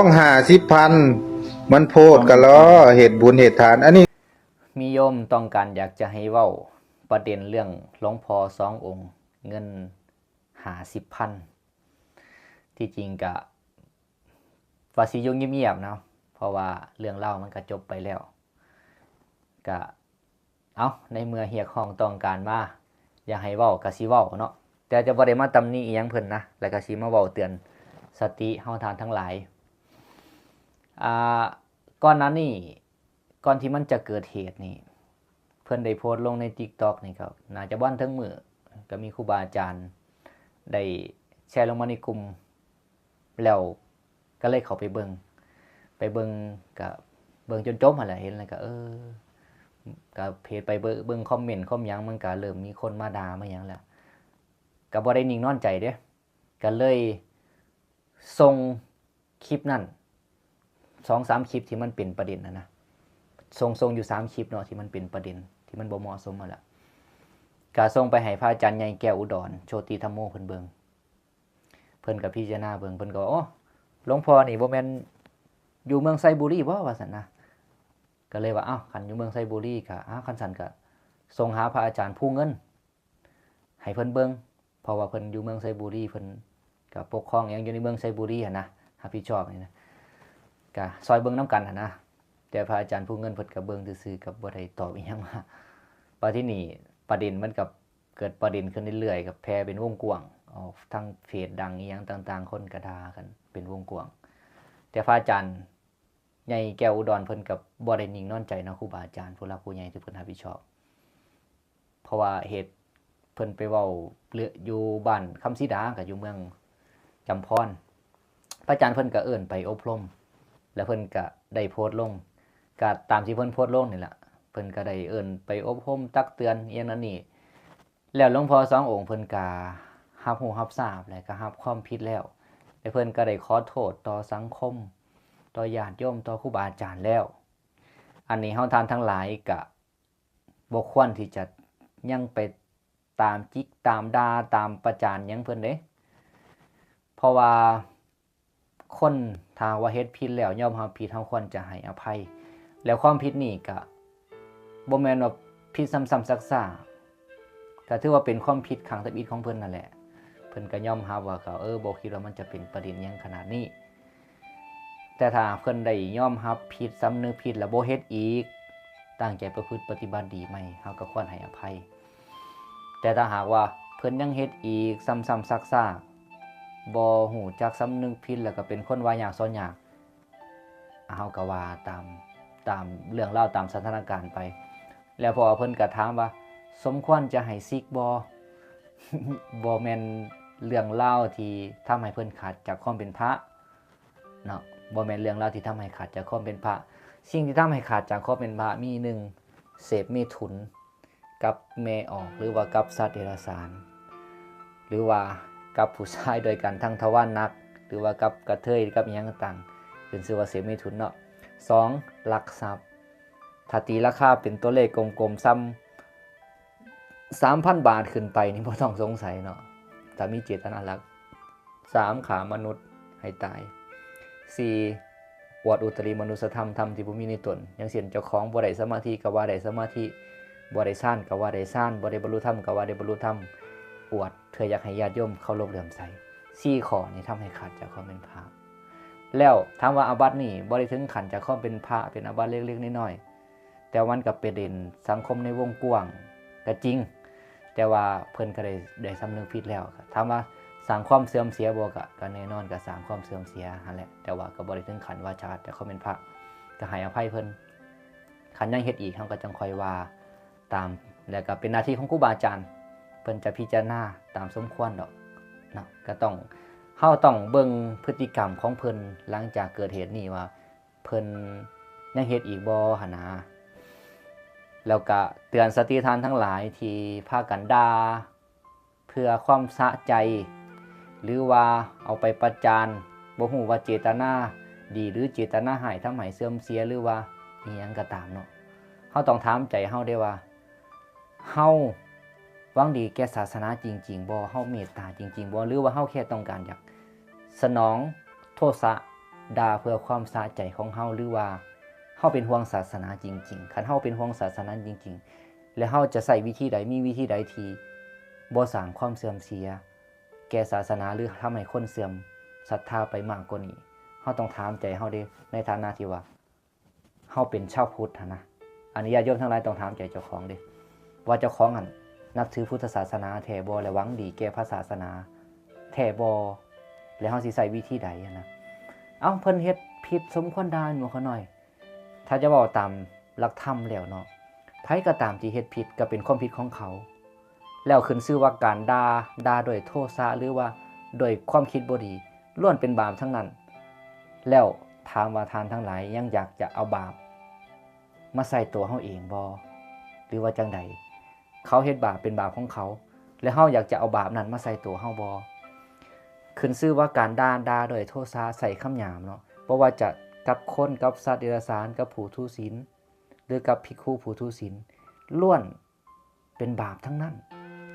ต้อง50,000มันโพดกะล้อเหตุบุญเหตุทานอันนี้มีโยมต้องการอยากจะให้เว้าประเด็นเรื่องหลวงพ่อสององค์เงิน50,000ที่จริงกะว่าสิอยู่เงียบๆเนาะเพราะว่าเรื่องเล่ามันก็จบไปแล้วกะในเมื่อเรียกร้องต้องการมาอยากให้เว้าก็สิเว้าเนาะแต่จะบ่ได้มาตำหนิอิหยังเพิ่นนะแล้วก็สิมาเว้าเตือนสติเฮาท่านทั้งหลายก่อนหน้านี้ก่อนที่มันจะเกิดเหตุนี่เพิ่นได้โพสต์ลงใน TikTok นี่ครับน่าจะบ่ทันถึงมื้อก็มีครูบาอาจารย์ได้แชร์ลงมาในกลุ่มแล้วก็เลยเข้าไปเบิ่งก็เบิ่งจนจบหั่นแหละเห็นแล้วก็ก็เพจไปเบิ่งคอมเมนต์คอมหยังมันก็เริ่มมีคนมาด่ามาหยังแล้วก็บ่ได้นิ่งนอนใจเด้ก็เลยส่งคลิปนั้น 2-3 คลิปที่มันเป็นประเด็นนะส่งอยู่3คลิปเนาะที่มันเป็นประเด็นที่มันบ่เหมาะสมมาแล้วก็ส่งไปให้พระอาจารย์ใหญ่แก้วอุดรโชติธรรมโมเพิ่นเบิ่งเพิ่นก็พิจารณาเบิ่งเพิ่นก็หลวงพ่อนี่บ่แม่นอยู่เมืองไซบุรีบ่ว่าซั่นนะก็เลยว่าคันอยู่เมืองไซบุรีก็คันซั่นก็ส่งหาพระอาจารย์ผู้เงินให้เพิ่นเบิ่งเพราะว่าเพิ่นอยู่เมืองไซบุรีเพิ่นก็ปกครองหยังอยู่ในเมืองไซบุรีนะรับผิดชอบนี่นะก็ซอยเบิ่งนำกันนะแต่พระอาจารย์ผู้เงินเพิ่นก็เบิ่งซื่อๆกับบ่ได้ตอบอีหยังมาว่าที่นี่ประเด็นมันก็เกิดประเด็นขึ้นเรื่อยๆกับแพร่เป็นวงกว้างทั้งเพจดังอีหยังต่างๆคนก็ด่ากันเป็นวงกว้างแต่พระอาจารย์ใหญ่แก้วอุดรเพิ่นก็บ่ได้นิ่งนอนใจเนาะครูบาอาจารย์ผู้หลักผู้ใหญ่ที่เพิ่นรับผิดชอบเพราะว่าเหตุเพิ่นไปเว้าอยู่บ้านคำศรีดาก็อยู่เมืองจำพรพระอาจารย์เพิ่นก็เอิ้นไปอบรมแล้วเพิ่นก็ได้โพสต์ลงก็ตามที่เพิ่นโพสต์ลงนี่แหละเพิ่นก็ได้เอิ้นไปอบรมตักเตือนอีหยังนั่นนี่แล้วหลวงพ่อสององค์เพิ่นก็รับรู้รับทราบแล้วก็รับความผิดแล้วเพิ่นก็ได้ขอโทษต่อสังคมต่อญาติโยมต่อครูบาอาจารย์แล้วอันนี้เฮาท่านทั้งหลายก็บ่ควรที่จะยังไปตามจิกตามด่าตามประจานหยังเพิ่นเด้เพราะว่าคนถ้าว่าเฮ็ดผิดแล้วยอมรับผิดเฮาควรจะให้อภัยแล้วความผิดนี่ก็บ่แม่นว่าผิดซ้ำๆซักๆก็ถือว่าเป็นความผิดครั้งทำอิฐของเพิ่นนั่นแหละเพิ่นก็ยอมรับว่าก็บ่คิดว่ามันจะเป็นประเด็นหยังขนาดนี้แต่ถ้าเพิ่นได้ยอมรับผิดสำนึกผิดแล้วบ่เฮ็ดอีกตั้งใจประพฤติปฏิบัติดีใหม่เฮาก็ควรให้อภัยแต่ถ้าหากว่าเพิ่นยังเฮ็ดอีกซ้ำๆซักๆบ่ฮู้จักสำนึกผิดแล้วก็เป็นคนว่ายากสอนยากเฮาก็ว่าตามเรื่องราวตามสถานการณ์ไปแล้วพอเพิ่นก็ถามว่าสมควรจะให้ซิกบ่ บ่แม่นเรื่องราวที่ทำให้เพิ่นขาดจากความเป็นพระเนาะบ่แม่นเรื่องราวที่ทำให้ขาดจากความเป็นพระสิ่งที่ทำให้ขาดจากความเป็นพระมี1เสพเมถุนกับแม่ออกหรือว่ากับสัตว์เดรัจฉานหรือว่ากับผู้ชายโดยกันทั้งทวารหนักหรือว่ากับกระเทยกับอีหยังต่างๆเป็นชื่อว่าเสพเมถุนเนาะ2ลักทรัพย์ถ้าตีราคาเป็นตัวเลขกลมๆซ้ำ 3,000 บาทขึ้นไปนี่บ่ต้องสงสัยเนาะถ้ามีเจตนารัก3ขามนุษย์ให้ตาย4อวดอุตริมนุสธรรมธรรมที่บ่มีในตนอย่างเช่นเจ้าของบ่ได้สมาธิก็ว่าได้สมาธิบ่ได้ฌานก็ว่าได้ฌานบ่ได้บรรลุธรรมก็ว่าได้บรรลุธรรมอวดเพื่ออยากให้ญาติโยมเคารพเลื่อมใส4ข้อนี้ทำให้ขาดจากความเป็นพระแล้วถามว่าอาบัตินี่บ่ได้ถึงขั้นจากความเป็นพระเป็นอาบัติเล็กๆน้อยๆแต่มันก็เป็นประเด็นสังคมในวงกว้างก็จริงแต่ว่าเพิ่นก็ได้สำนึกผิดแล้วถามว่าสร้างความเสื่อมเสียบ่ก็แน่นอนก็สร้างความเสื่อมเสียนั่นแหละแต่ว่าก็บ่ได้ถึงขั้นว่าชาติแต่เขาเป็นพระก็ให้อภัยเพิ่นคันยังเฮ็ดอีกเฮาก็จังค่อยว่าตามแล้วก็เป็นหน้าที่ของครูบาอาจารย์เพิ่นจะพิจารณาตามสมควรดอกเนาะก็ต้องเฮาต้องเบิ่งพฤติกรรมของเพิ่นหลังจากเกิดเหตุนี้ว่าเพิ่นยังเฮ็ดอีกบ่หั่นนะแล้วก็เตือนสติทานทั้งหลายที่พากันด่าเพื่อความสะใจหรือว่าเอาไปประจานบ่ฮู้ว่าเจตนาดีหรือเจตนาให้ทำให้เสื่อมเสียหรือว่าอีหยังก็ตามเนาะเฮาต้องถามใจเฮาได้ว่าเฮาหวังดีแก่ศาสนาจริงๆบ่เฮาเมตตาจริงๆบ่หรือว่าเฮาแค่ต้องการอยากสนองโทสะ ด่าเพื่อความสะใจของเฮาหรือว่าเฮาเป็นห่วงศาสนาจริงๆคันเฮาเป็นห่วงศาสนาจริงๆแล้วเฮาจะใช้วิธีใดมีวิธีใดที่บ่สร้างความเสื่อมเสียแก่ศาสนาหรือทำให้คนเสื่อมศรัทธาไปมากกว่านี้เฮาต้องถามใจเฮาเด้ในฐานะที่ว่าเฮาเป็นชาวพุทธนะอันนี้ญาติโยมทั้งหลายต้องถามใจเจ้าของเด้ว่าเจ้าของอันนับถือพุทธศาสนาแท้บ่และหวังดีแก่พระศาสนาแท้บ่แล้วเฮาสิใช้วิธีใดนะเอ้าเพิ่นเฮ็ดผิดสมควรด่าหนูเขาหน่อยถ้าจะเว้าตามหลักธรรมแล้วเนาะไผก็ตามที่เฮ็ดผิดก็เป็นความผิดของเขาแล้วขึ้นชื่อว่าการด่าด้วยโทสะหรือว่าด้วยความคิดบ่ดีล้วนเป็นบาปทั้งนั้นแล้วถามว่าทานทั้งหลายยังอยากจะเอาบาปมาใส่ตัวเฮาเองบ่หรือว่าจังใดเขาเฮ็ดบาปเป็นบาปของเขาแล้วเฮาอยากจะเอาบาปนั้นมาใส่ตัวเฮาบ่ขึ้นชื่อว่าการด่าด้วยโทสะใส่คำหยาบเนาะบ่ว่าจะกับคนกับสัตว์เดรัจฉานกับผู้ทุศีลหรือกับภิกขุผู้ทุศีลล้วนเป็นบาปทั้งนั้น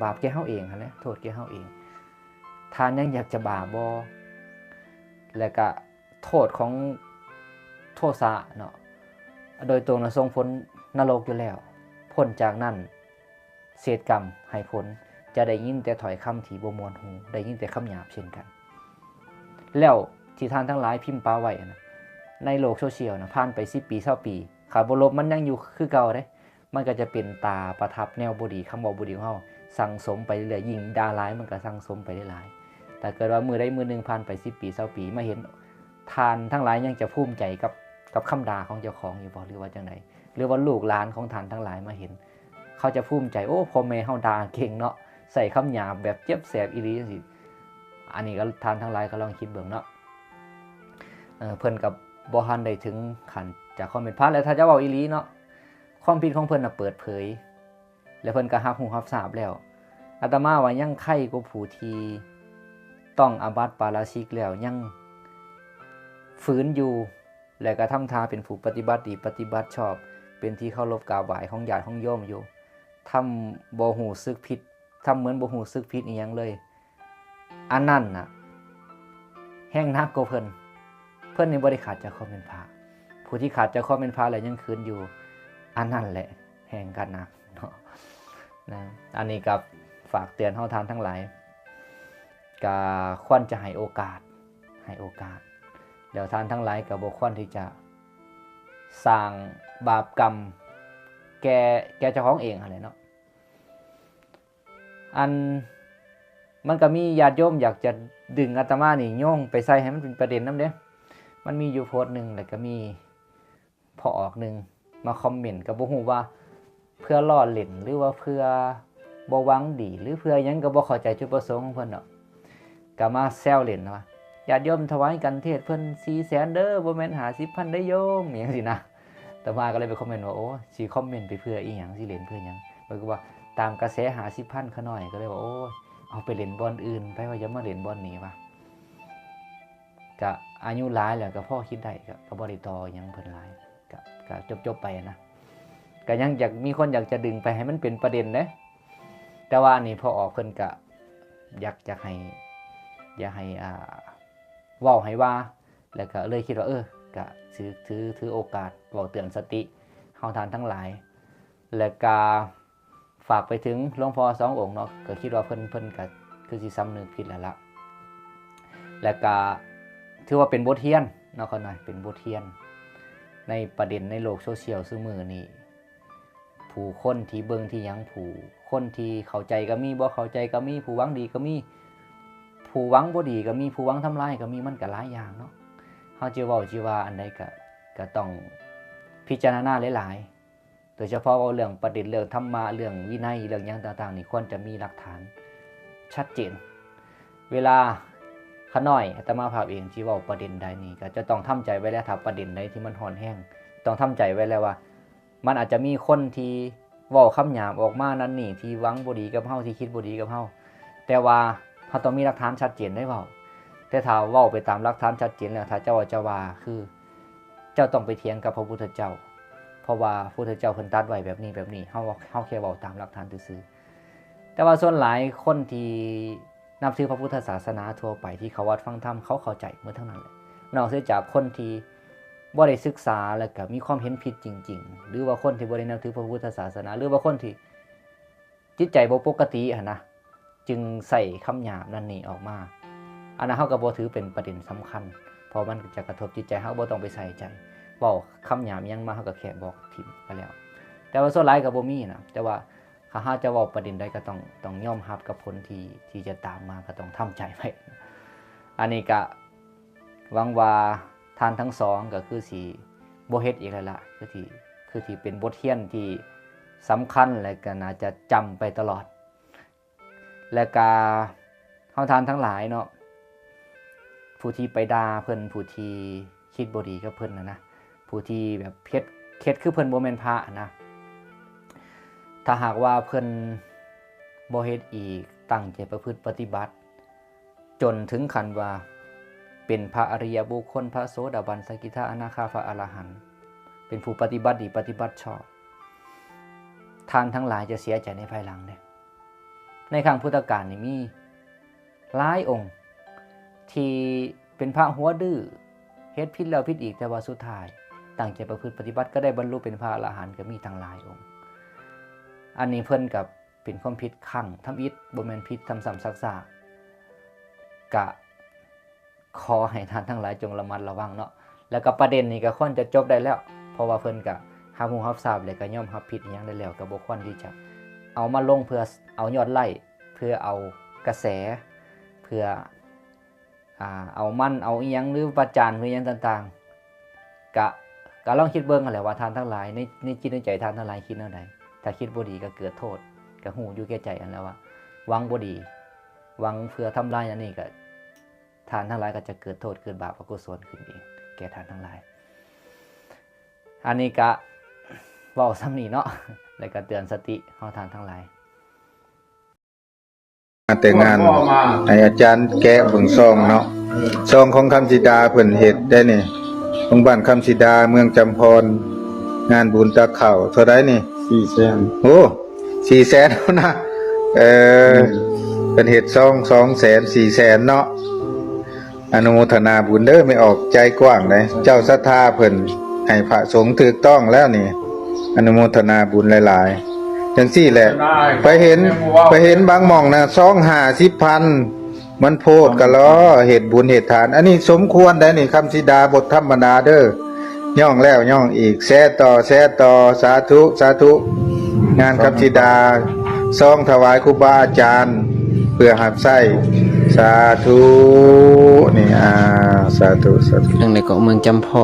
บาปแก่เฮาเองหั่นแหละโทษแก่เฮาเองทานยังอยากจะบาปบ่แล้วก็โทษของโทสะเนาะโดยตรงส่งผลนรกอยู่แล้วพ้นจากนั้นเศษกรรมให้ผลจะได้ยินแต่ถ้อยคำที่บ่ม่วนหูได้ยินแต่คำหยาบเช่นกันแล้วที่ท่านทั้งหลายพิมพ์ปาไว้นะในโลกโซเชียลนะผ่านไป10ปี20ปีขาบ่ลบมันยังอยู่คือเก่าเด้มันก็จะเป็นตาประทับแนวบ่ดีคำเว้าบ่ดีของเฮาสั่งสมไปเรื่อยๆยิ่งด่าหลายมันก็สั่งสมไปหลายๆแต่เกิดว่ามื้อใดมื้อหนึงผ่านไป10ปี20ปีมาเห็นทานทั้งหลายยังจะภูมิใจกับคำด่าของเจ้าของอยู่บ่หรือว่าจังไดหรือว่าลูกหลานของท่านทั้งหลายมาเห็นเขาจะภูมิใจโอ้พ่อแม่เฮาด่าเก่งเนาะใส่คำหยาบแบบเจ็บแสบอีหลีจังซี่อันนี้ก็ท่านทั้งหลายก็ลองคิดเบิ่งเนาะเพิ่นกับบ่ทันได้ถึงขั้นจากความเป็นพระแล้วถ้าจะเว้าอีหลีเนาะความผิดของเพิ่นน่ะเปิดเผยแล้วเพิ่นก็รับรู้รับทราบแล้วอาตมาว่ายังไข้กว่าผู้ที่ต้องอาบัติปาราชิกแล้วยังฝืนอยู่แล้วก็ทำท่าเป็นผู้ปฏิบัติดีปฏิบัติชอบเป็นที่เคารพกราบไหว้ของญาติของโยมอยู่ทำบ่รู้สึกผิดทำเหมือนบ่รู้สึกผิดอีหยังเลยอันนั้นน่ะแห้งนักกว่าเพิ่นนี่บ่ได้ขาดจากความเป็นพระผู้ที่ขาดจากความเป็นพระแล้วยังคืนอยู่อันนั้นแหละแห้งกันนักเนาะนะอันนี้ก็ฝากเตือนเฮาทานทั้งหลายก็ควรจะให้โอกาสแล้วท่านทั้งหลายก็บ่ควรที่จะสร้างบาปกรรมแก่เจ้าของเองอะไรเนาะอันมันก็มีญาติโยมอยากจะดึงอาตมานี่โยงไปใส่ให้มันเป็นประเด็นนำเด้มันมีอยู่โพสต์นึงแล้วก็มีพอออกนึงมาคอมเมนต์ก็บ่ฮู้ว่าเพื่อล้อเล่นหรือว่าเพื่อบ่หวังดีหรือเพื่อหยังก็บ่เข้าใจจุดประสงค์ของเพิ่นเนาะก็มาแซวเล่นว่าญาติโยมถวายกันเทศเพิ่น 400,000 เด้อบ่แม่น 50,000 ได้โยมหยังซี่นะแต่มาก็เลยไปคอมเมนต์ว่าโอ้สิคอมเมนต์ไปเพื่ออีหยังสิเล่นเพื่อหยังเพิ่นก็ว่าตามกระแส 50,000 เขาหน่อยก็เลยว่าโอ้เอาไปเล่นบ่อนอื่นไปว่าอย่ามาเล่นบ่อนนี้ว่ะก็อายุหลายแล้วก็พอคิดได้ก็บ่ได้ต่อหยังเพิ่นหลายก็จบๆไปนะก็ยังอยากมีคนอยากจะดึงไปให้มันเป็นประเด็นเด้แต่ว่านี่พอออกเพิ่นก็อยากให้เว้าให้ว่าแล้วก็เลยคิดว่าก็ถือโอกาสเว้าเตือนสติเฮาท่านทั้งหลายแล้วก็ฝากไปถึงหลวงพ่อ2องค์เนาะก็คิดว่าเพิ่นก็คือสิสำนึกผิดแล้วล่ะแล้วก็ถือว่าเป็นบทเรียนเนาะเขาหน่อยเป็นบทเรียนในประเด็นในโลกโซเชียลซุมื้อนี้ผู้คนที่เบิ่งที่หยังผู้คนที่เข้าใจก็มีบ่เข้าใจก็มีผู้หวังดีก็มีผู้หวังบ่ดีก็มีผู้หวังทำลายก็มีมันก็หลายอย่างเนาะเฮาจะเว้าสิว่าอันใดก็ต้องพิจารณาหลายๆโดยเฉพาะเรื่องประเด็นเรื่องธรรมะเรื่องวินัยเรื่องหยังต่างๆนี่ควรจะมีหลักฐานชัดเจนเวลาขน้อยอาตมาภาพเองที่เว้าประเด็นใดนี่ก็จะต้องทำใจไว้แล้วถ้าประเด็นใดที่มันร้อนแรงต้องทำใจไว้แล้วว่ามันอาจจะมีคนที่เว้าคำหยาบออกมานั้นนี่ที่หวังบ่ดีกับเฮาที่คิดบ่ดีกับเฮาแต่ว่าเฮาต้องมีหลักฐานชัดเจนได้เว้าแต่ถ้าเว้าไปตามหลักฐานชัดเจนแล้วถ้าเจ้าว่าคือเจ้าต้องไปเถียงกับพระพุทธเจ้าเพราะว่าพระพุทธเจ้าเพิ่นตรัสไว้แบบนี้เฮาแค่เว้าตามหลักฐานซื่อๆแต่ว่าส่วนหลายคนที่นับถือพระพุทธศาสนาทั่วไปที่เขาวัดฟังธรรมเขาเข้าใจหมดทั้งนั้นแหละ นอกเสียจากคนที่บ่ได้ศึกษาแล้วก็มีความเห็นผิดจริงๆหรือว่าคนที่บ่ได้นับถือพระพุทธศาสนาหรือว่าคนที่จิตใจบ่ปกติหั่นนะจึงใส่คำหยาบนั่นนี่ออกมาอันนั้นเฮาก็บ่ถือเป็นประเด็นสำคัญเพราะมันจะกระทบจิตใจเฮาบ่ต้องไปใส่ใจเว้าคำหยาบยังมาเฮาก็แค่บอกทิ่มก็แล้วแต่ว่าส่วนหลายก็บ่มีนะแต่ว่าถ้าเฮาจะเว้าประเด็นใดก็ต้องยอมรับกับผลที่จะตามมาก็ต้องทำใจไว้อันนี้ก็หวังว่าท่านทั้งสองก็คือสิบ่เฮ็ดอีกแล้วล่ะคือที่เป็นบทเรียนที่สำคัญและก็น่าจะจำไปตลอดและก็เฮาทานทั้งหลายเนาะผู้ที่ไปด่าเพิ่นผู้ที่คิดบ่ดีกับเพิ่นนะผู้ที่แบบเฮ็ดคือเพิ่นบ่แม่นพระนะถ้าหากว่าเพิ่นบ่เฮ็ดอีกตั้งใจประพฤติปฏิบัติจนถึงขั้นว่าเป็นพระอริยบุคคลพระโสดาบันสกิทาอนาคาพระอรหันต์เป็นผู้ปฏิบัติดีปฏิบัติชอบท่านทั้งหลายจะเสียใจในภายหลังเนี่ยในครั้งพุทธกาลนี่มีหลายองค์ที่เป็นพระหัวดื้อเฮ็ดผิดแล้วผิดอีกแต่ว่าสุดท้ายตั้งใจประพฤติปฏิบัติก็ได้บรรลุเป็นพระอรหันต์ก็มีทั้งหลายองค์อันนี้เพิ่นกับเป็นความผิดครั้งทำอิฐบ่แม่นผิดทำซ้ำซักๆกะขอให้ท่านทั้งหลายจงระมัดระวังเนาะแล้วก็ประเด็นนี้ก็ควรจะจบได้แล้วเพราะว่าเพิ่นก็รับรู้รับทราบแล้วก็ยอมรับผิดอิหยังได้แล้วก็บ่ควรที่จะเอามาลงเพื่อเอายอดไลค์เพื่อเอากระแสเพื่อเอามันเอาอีหยังหรือประจานหรืออีหยังต่างๆก็ลองคิดเบิ่งกันแหละว่าท่านทั้งหลายในจิตในใจท่านทั้งหลายคิดแนวใดถ้าคิดบ่ดีก็เกิดโทษก็ฮู้อยู่แก่ใจอันแล้วว่าหวังบ่ดีหวังเพื่อทำลายอันนี้ก็ท่านทั้งหลายก็จะเกิดโทษเกิดบาปอกุศลขึ้นเองแก่ท่านทั้งหลายอันนี้ก็เว้าซ้ำนี้เนาะแล้วก็เตือนสติเฮาท่านทั้งหลายแต่งานให้อาจารย์แกะเบิ่งซองเนาะซองของคำสิดาเพิ่นเฮ็ดได้นี่ของบ้านคำสิดาเมืองจำพรงานบุญตะเข้าเท่าใดนี่400,000โอ้400,000แล้วนะเพิ่นเฮ็ดซอง200,000 400,000เนาะอนุโมทนาบุญเด้อไม่ออกใจกว้างเลยเจ้าศรัทธาเพิ่นให้พระสงฆ์ถูกต้องแล้วนี่อนุโมทนาบุญหลายๆจังซี่แหละไปเห็นบางหม่องนะ250,000มันโพดกะล้อเฮ็ดบุญเฮ็ดทานอันนี้สมควรได้นี่คำสิดาบทธรรมดาเด้อย่องแล้วย่องอีกแซ่ต่อสาธุสาธุงานคำสิดาซองถวายครูบาอาจารย์เพื่อหับไส้สาธุนี่สาธุเรื่องในเกาะเมืองจำพอ